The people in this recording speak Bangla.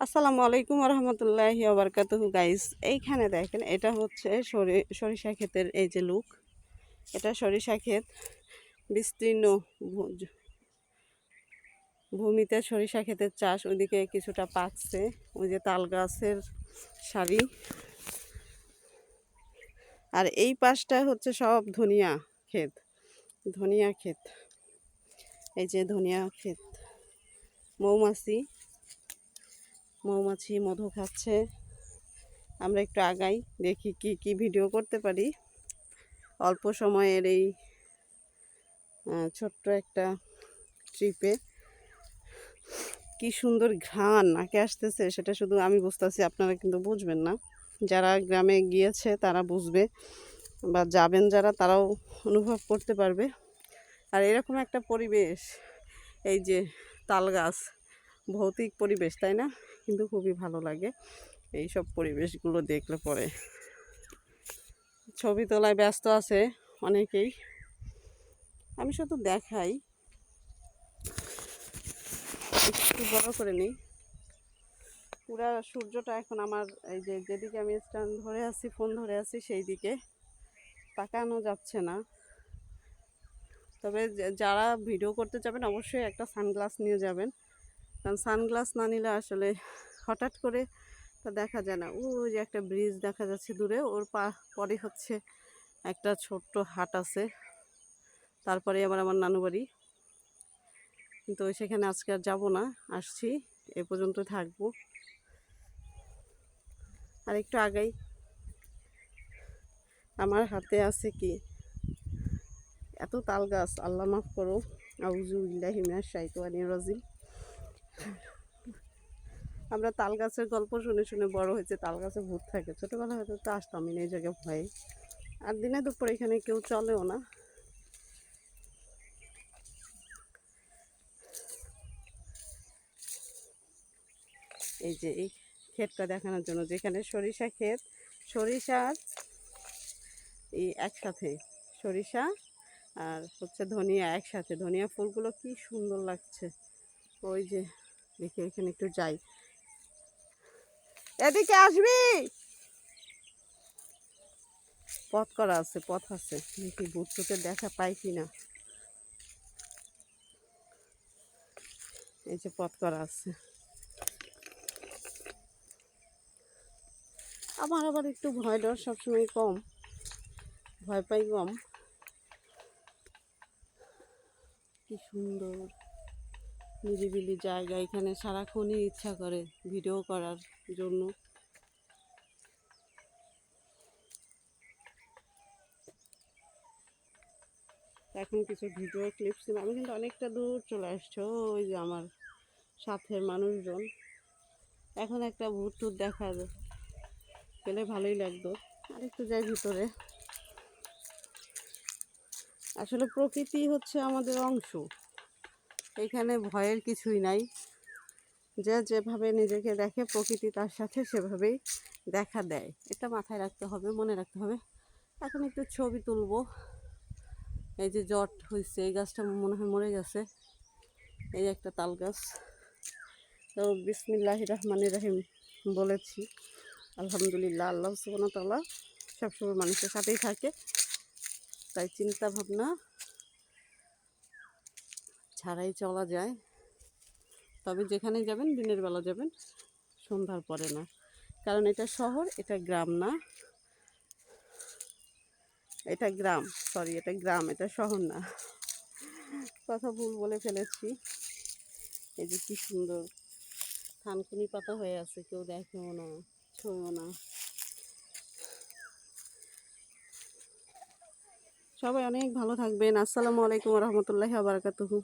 আসসালামু আলাইকুম রহমতুল্লাহি ওবরকাতুহু গাইস। এইখানে দেখেন, এটা হচ্ছে সরিষা ক্ষেতের এই যে লুক। এটা সরিষা ক্ষেত, বিস্তীর্ণ ভূমিতে সরিষা ক্ষেতের চাষ। ওইদিকে কিছুটা পাকছে, ওই যে তাল গাছের সারি। আর এই পাশটা হচ্ছে সব ধনিয়া ক্ষেত, ধনিয়া ক্ষেত। এই যে ধনিয়া ক্ষেত, মৌমাছি মৌমাছি মধু খাচ্ছে। আমরা একটু আগাই, দেখি কি কি ভিডিও করতে পারি অল্প সময়ের এই ছোট্ট একটা ট্রিপে। কি সুন্দর ঘ্রাণ নাকে আসতেছে, সেটা শুধু আমি বুঝতেছি, আপনারা কিন্তু বুঝবেন না। যারা গ্রামে গিয়েছে তারা বুঝবে, বা যাবেন যারা তারাও অনুভব করতে পারবে। আর এরকম একটা পরিবেশ, এই যে তাল গাছ, ভৌতিক পরিবেশ, তাই না? কিন্তু খুবই ভালো লাগে এই সব পরিবেশগুলো দেখলে পরে। ছবি তোলায় ব্যস্ত আছে অনেকেই, আমি শুধু দেখাই। একটু বড় করে নিই। পুরা সূর্যটা এখন আমার এই যে যেদিকে আমি স্ট্যান্ড ধরে আছি, ফোন ধরে আছি, সেই দিকে তাকানো যাচ্ছে না। তবে যারা ভিডিও করতে যাবেন অবশ্যই একটা সানগ্লাস নিয়ে যাবেন, কারণ সানগ্লাস না নিলে আসলে হঠাৎ করে তা দেখা যায় না। ওই যে একটা ব্রিজ দেখা যাচ্ছে দূরে, ওর পরে হচ্ছে একটা ছোট্ট হাট আছে, তারপরে আবার আমার নানু বাড়ি। কিন্তু সেখানে আজকে আর যাবো না, আসছি, এ পর্যন্ত থাকবো। আর একটু আগাই, আমার হাতে আছে কি এত তাল গাছ, আল্লাহ মাফ করো, আউযু বিল্লাহি মিনাশ শাইতানির রাজিম। আমরা তাল গাছের গল্প শুনে শুনে বড় হয়েছে, তাল গাছে ভূত থাকে। ছোটোবেলা হয়তো তো আসতামই না এই জায়গায় ভয়ে। আর দিনে দুপুর এখানে কেউ চলেও না। এই যে এই ক্ষেতটা দেখানোর জন্য, যেখানে সরিষা ক্ষেত, সরিষার এই একসাথে সরিষা আর হচ্ছে ধনিয়া একসাথে। ধনিয়া ফুলগুলো কি সুন্দর লাগছে। ওই যে দেখি, এখানে একটু যাই, এদিকে আসবি। পথ করা আছে, পথ আছে, দেখি ভূত টুতের দেখা পাই কিনা। এই যে পথ করা আছে। আমার আবার একটু ভয় ডর সবসময় কম, ভয় পাই কম। কি সুন্দর নিরিবিলি জায়গা, এখানে সারাক্ষণই ইচ্ছা করে ভিডিও করার জন্য। এখন কিছু ভিডিও ক্লিপস ছিল, আমি কিন্তু অনেকটা দূর চলে আসছি। ওই যে আমার সাথের মানুষজন। এখন একটা ভূত টুত দেখা পেলে ভালোই লাগতো। আরেকটু যাই ভিতরে। আসলে প্রকৃতি হচ্ছে আমাদের অংশ, এখানে ভয়ের কিছুই নাই। যে যেভাবে নিজেকে দেখে, প্রকৃতি তার সাথে সেভাবেই দেখা দেয়। এটা মাথায় রাখতে হবে, মনে রাখতে হবে। এখন একটু ছবি তুলবো। এই যে জট হয়েছে, এই গাছটা মনে হয় মরে গেছে। এই একটা তাল গাছ। তো বিসমিল্লাহির রহমানির রহিম বলেছি, আলহামদুলিল্লাহ। আল্লাহ সুবহানাহু ওয়া তাআলা সবসময় মানুষের সাথেই থাকে, তাই চিন্তা ভাবনা ছাড়াই চলা যায়। তবে যেখানে যাবেন দিনের বেলা যাবেন, সন্ধ্যার পরে না, কারণ এটা শহর, এটা গ্রাম না। এটা গ্রাম, সরি, এটা গ্রাম, এটা শহর না। কথা ভুল বলে ফেলেছি। এই যে কি সুন্দর থানকুনি পাতা হয়ে আছে, কেউ দেখেও না, ছোঁয়ও না। সবাই অনেক ভালো থাকবেন। আসসালামু আলাইকুম রহমতুল্লাহি ওয়া বারাকাতুহু।